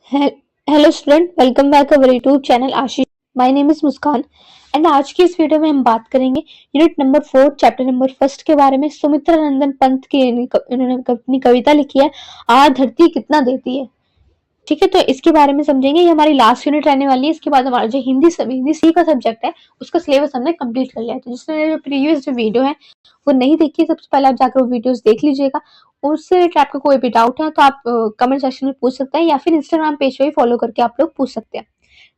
Hey- hello student, welcome back our YouTube channel Ashish. My name is Muskan and आज की इस video में हम बात करेंगे unit number 4 chapter number first के बारे में। सुमित्रा नंदन पंत की इन्होंने अपनी कविता लिखी है, आ धरती कितना देती है। ठीक है, तो इसके बारे में समझेंगे। ये हमारी लास्ट यूनिट रहने वाली है। इसके बाद हमारा जो हिंदी सी का सब्जेक्ट है उसका सिलेबस हमने कंप्लीट कर लिया है। तो जिसने प्रीवियस जो वीडियो है वो नहीं देखी, सबसे पहले आप जाकर वो वीडियोस देख लीजिएगा। उससे रिलेटेड आपका कोई भी डाउट है तो आप कमेंट सेक्शन में पूछ सकते हैं या फिर इंस्टाग्राम पेज पे भी फॉलो करके आप लोग पूछ सकते हैं।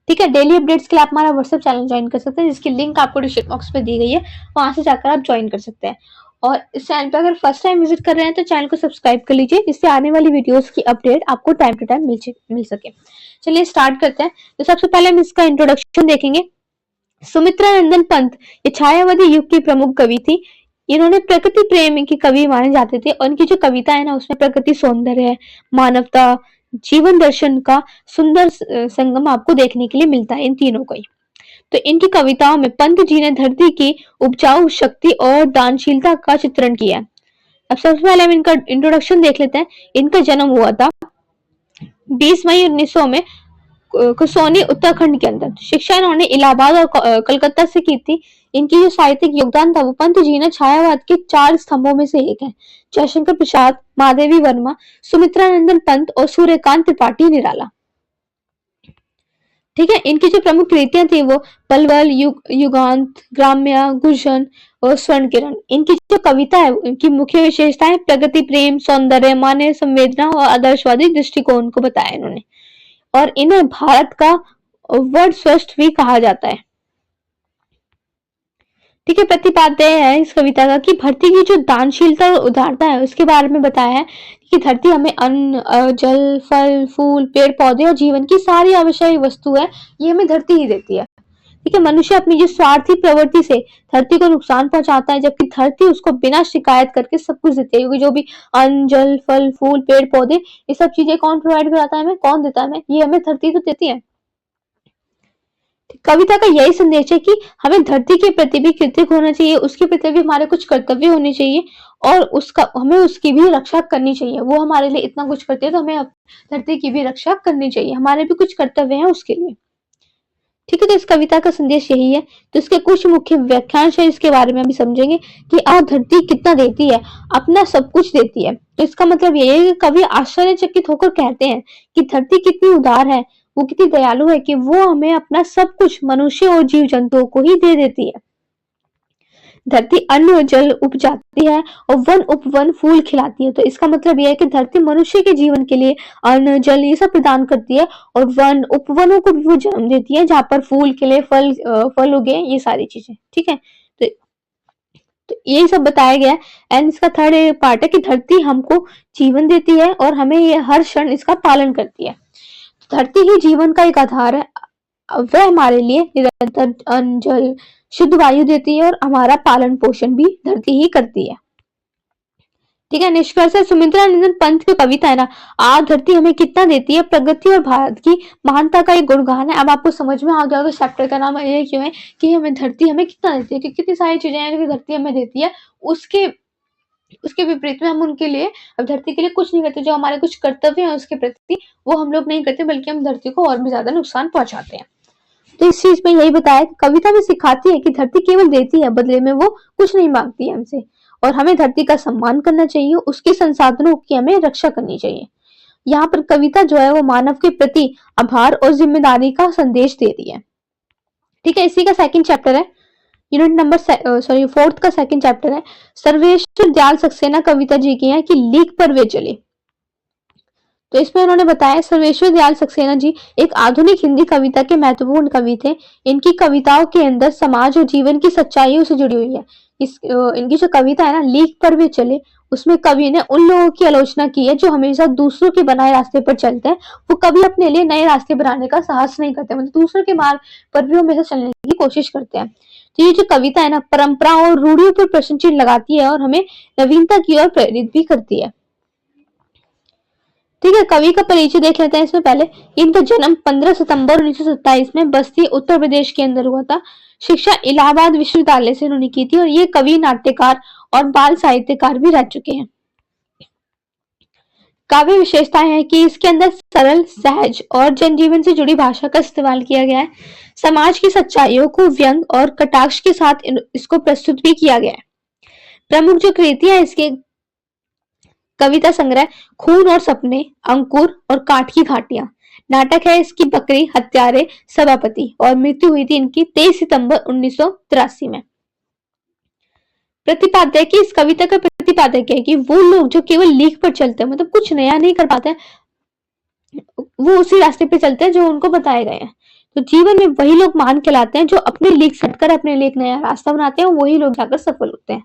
ठीक है, डेली अपडेट्स के लिए आप हमारा व्हाट्सएप चैनल ज्वाइन कर सकते हैं, जिसकी लिंक आपको डिस्क्रिप्शन बॉक्स में दी गई है, वहां से जाकर आप ज्वाइन कर सकते हैं। और इस चैनल पर अगर फर्स्ट टाइम विजिट कर रहे हैं तो चैनल को सब्सक्राइब कर लीजिए, जिससे आने वाली वीडियोस की अपडेट आपको टाइम टू टाइम मिल सके। चलिए स्टार्ट करते हैं। तो सबसे पहले हम इसका इंट्रोडक्शन देखेंगे। सुमित्रा नंदन पंत ये छायावादी युग की प्रमुख कवि थी। इन्होंने प्रकृति प्रेम की कवि माने जाते थे और इनकी जो कविता है ना, उसमें प्रकृति सौंदर्य है, मानवता, जीवन दर्शन का सुंदर संगम आपको देखने के लिए मिलता है इन तीनों को ही। तो इनकी कविताओं में पंत जी ने धरती की उपजाऊ शक्ति और दानशीलता का चित्रण किया है। अब सबसे पहले हम इनका इंट्रोडक्शन देख लेते हैं। इनका जन्म हुआ था 20 मई 1900 में कुसौनी उत्तराखंड के अंदर। शिक्षा इन्होंने इलाहाबाद और कलकत्ता से की थी। इनकी जो साहित्यिक योगदान था वो पंत जी ने छायावाद के 4 स्तंभों में से एक है। जयशंकर प्रसाद, महादेवी वर्मा, सुमित्रा नंदन पंत और सूर्यकांत त्रिपाठी निराला। ठीक है, इनकी जो प्रमुख कृतियां थी वो पलवल, युगांत, ग्राम्य, गुलशन और स्वर्ण किरण। इनकी जो कविता है इनकी मुख्य विशेषताएं प्रगति प्रेम, सौंदर्य, मानव संवेदना और आदर्शवादी दृष्टिकोण को बताया इन्होंने। और इन्हें भारत का वर्डस्वस्त भी कहा जाता है। ठीक है, प्रतिपाद्य है इस कविता का कि धरती की जो दानशीलता और उदारता है उसके बारे में बताया है कि धरती हमें अन्न, जल, फल, फूल, पेड़ पौधे और जीवन की सारी आवश्यक वस्तु है, ये हमें धरती ही देती है। ठीक है, मनुष्य अपनी जो स्वार्थी प्रवृत्ति से धरती को नुकसान पहुंचाता है, जबकि धरती उसको बिना शिकायत करके सब कुछ देती है। क्योंकि जो भी अन्न, जल, फल, फूल, पेड़ पौधे, ये सब चीजें कौन प्रोवाइड कराता है हमें, कौन देता है हमें, ये हमें धरती तो देती है। कविता का यही संदेश है कि हमें धरती के प्रति भी कृतज्ञ होना चाहिए, उसके प्रति भी हमारे कुछ कर्तव्य होने चाहिए और हमें उसकी भी रक्षा करनी चाहिए। वो हमारे लिए इतना कुछ करती है तो हमें धरती की भी रक्षा करनी चाहिए, हमारे भी कुछ कर्तव्य हैं उसके लिए। ठीक है, तो इस कविता का संदेश यही है। तो इसके कुछ मुख्य व्याख्यांश है, इसके बारे में अभी समझेंगे कि धरती कितना देती है, अपना सब कुछ देती है। तो इसका मतलब यही है कि कवि आश्चर्यचकित होकर कहते हैं कि धरती कितनी उदार है, वो कितनी दयालु है कि वो हमें अपना सब कुछ मनुष्य और जीव जंतुओं को ही दे देती है। धरती अन्न और जल उपजाती है और वन उपवन फूल खिलाती है। तो इसका मतलब यह है कि धरती मनुष्य के जीवन के लिए अन्न, जल ये सब प्रदान करती है और वन उपवनों को भी वो जन्म देती है, जहाँ पर फूल खिले, फल उगे, ये सारी चीजें। ठीक है, तो यही सब बताया गया है। एंड इसका थर्ड पार्ट है कि धरती हमको जीवन देती है और हमें ये हर क्षण इसका पालन करती है। तो धरती ही जीवन का एक आधार है। वह हमारे लिए निरंतर अन्न, जल, शुद्ध वायु देती है और हमारा पालन पोषण भी धरती ही करती है। ठीक है, निष्कर्ष है सुमित्रा नंदन पंत की कविता है ना, आ धरती हमें कितना देती है, प्रगति और भारत की महानता का एक गुणगान है। अब आपको समझ में आ गया होगा चैप्टर का नाम ये क्यों है कि हमें धरती हमें कितना देती है, कि कितनी सारी चीजें हैं जो धरती हमें देती है। उसके उसके विपरीत में हम उनके लिए, अब धरती के लिए कुछ नहीं करते। जो हमारे कुछ कर्तव्य है उसके प्रति वो हम लोग नहीं करते, बल्कि हम धरती को और भी ज्यादा नुकसान पहुंचाते हैं। तो इस चीज में यही बताया कि कविता में सिखाती है कि धरती केवल देती है, बदले में वो कुछ नहीं मांगती है हमसे। और हमें धरती का सम्मान करना चाहिए, उसके संसाधनों की हमें रक्षा करनी चाहिए। यहाँ पर कविता जो है वो मानव के प्रति आभार और जिम्मेदारी का संदेश दे रही है। ठीक है, इसी का सेकंड चैप्टर है, यूनिट नंबर फोर्थ का सेकंड चैप्टर है। सर्वेश्वर दयाल सक्सेना कविता जी की है कि लीक पर वे चले। तो इसमें उन्होंने बताया सर्वेश्वर दयाल सक्सेना जी एक आधुनिक हिंदी कविता के महत्वपूर्ण कवि थे। इनकी कविताओं के अंदर समाज और जीवन की सच्चाइयों से जुड़ी हुई है। इनकी जो कविता है ना, लीक पर वे चले, उसमें कवि ने उन लोगों की आलोचना की है जो हमेशा दूसरों के बनाए रास्ते पर चलते हैं। वो कभी अपने लिए नए रास्ते बनाने का साहस नहीं करते, मतलब दूसरों के मार्ग पर भी हमेशा चलने की कोशिश करते हैं। तो ये जो कविता है ना, परंपराओं और रूढ़ियों पर प्रश्न चिन्ह लगाती है और हमें नवीनता की ओर प्रेरित भी करती है। ठीक है, कवि का परिचय देख लेते हैं इसमें पहले। इनका जन्म 15 सितंबर 1927 में बस्ती उत्तर प्रदेश के अंदर हुआ था। शिक्षा इलाहाबाद विश्वविद्यालय से उन्होंने की थी और ये कवि, नाट्यकार और बाल साहित्यकार भी रह चुके हैं। काव्य विशेषताएं हैं कि इसके अंदर सरल, सहज और जनजीवन से जुड़ी भाषा का इस्तेमाल किया गया है। समाज की सच्चाइयों को व्यंग और कटाक्ष के साथ इसको प्रस्तुत भी किया गया है। प्रमुख जो कृतियां है इसके कविता संग्रह खून और सपने, अंकुर और काठ की घाटियां। नाटक है इसकी बकरी, हत्यारे, सभापति, और मृत्यु हुई थी इनकी 23 सितंबर 1983 में। प्रतिपादक की इस कविता का प्रतिपादक है कि वो लोग जो केवल लीक पर चलते हैं, मतलब कुछ नया नहीं कर पाते हैं, वो उसी रास्ते पे चलते हैं जो उनको बताए गए हैं। तो जीवन में वही लोग महान कहलाते हैं जो अपने लीक से हटकर अपने लिए एक नया रास्ता बनाते हैं, वही लोग जाकर सफल होते हैं।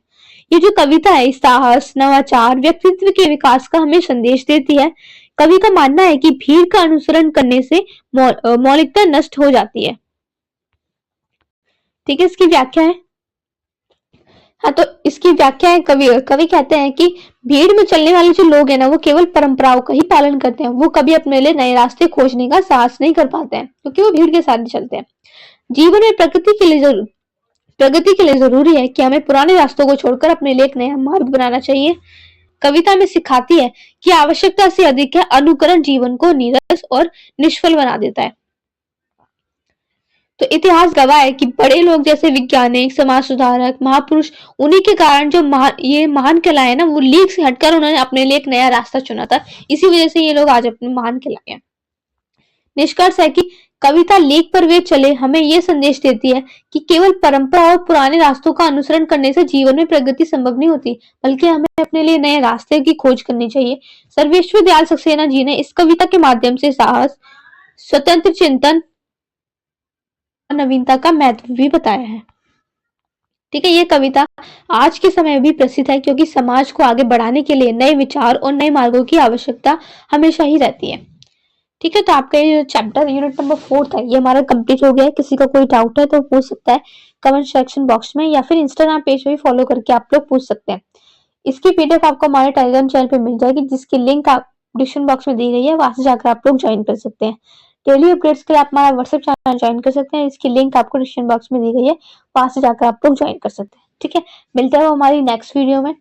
ये जो कविता है साहस, नवाचार, व्यक्तित्व के विकास का हमें संदेश देती है। कवि का मानना है कि भीड़ का अनुसरण करने से मौलिकता नष्ट हो जाती है। ठीक है, इसकी व्याख्या है। हाँ, तो इसकी व्याख्या है, कवि कहते हैं कि भीड़ में चलने वाले जो लोग हैं ना, वो केवल परंपराओं का ही पालन करते हैं। वो कभी अपने लिए नए रास्ते खोजने का साहस नहीं कर पाते हैं, क्योंकि वो भीड़ के साथ ही चलते हैं। जीवन में प्रगति के लिए जरूरी है कि हमें पुराने रास्तों को छोड़कर अपने लिए एक नया मार्ग बनाना चाहिए। कविता में सिखाती है कि आवश्यकता से अधिक है अनुकरण जीवन को नीरस और निष्फल बना देता है। तो इतिहास गवाह है कि बड़े लोग जैसे वैज्ञानिक, समाज सुधारक, महापुरुष, उन्हीं के कारण जो महान कहलाए ना, वो लीक से हटकर उन्होंने अपने लिए एक नया रास्ता चुना था। इसी वजह से ये लोग आज अपने महान कहलाए हैं। निष्कर्ष है कि कविता लीक पर वे चले हमें ये संदेश देती है कि केवल परंपरा और पुराने रास्तों का अनुसरण करने से जीवन में प्रगति संभव नहीं होती, बल्कि हमें अपने लिए नए रास्ते की खोज करनी चाहिए। सर्वेश्वर दयाल सक्सेना जी ने इस कविता के माध्यम से साहस, स्वतंत्र चिंतन, नवीनता का महत्व भी बताया है। ठीक है, ये कविता आज के समय में भी प्रसिद्ध है, क्योंकि समाज को आगे बढ़ाने के लिए नए विचार और नए मार्गों की आवश्यकता हमेशा ही रहती है। ठीक है, तो आपका ये चैप्टर यूनिट नंबर 4 था, ये हमारा कंप्लीट हो गया है। किसी का कोई डाउट है तो पूछ सकता है कमेंट सेक्शन बॉक्स में, या फिर इंस्टाग्राम पेज पे भी फॉलो करके आप लोग पूछ सकते हैं। इसकी पीडीएफ आपको हमारे टेलीग्राम चैनल पे मिल जाएगी, जिसकी लिंक आप डिस्क्रिप्शन बॉक्स में दी गई है, वहां से जाकर आप लोग ज्वाइन कर सकते हैं। डेली अपडेट्स के लिए आप हमारा व्हाट्सएप चैनल ज्वाइन कर सकते हैं, इसकी लिंक आपको डिस्क्रिप्शन बॉक्स में दी गई है, वहां से जाकर आप लोग ज्वाइन कर सकते हैं। ठीक है, मिलते हैं हमारी नेक्स्ट वीडियो में।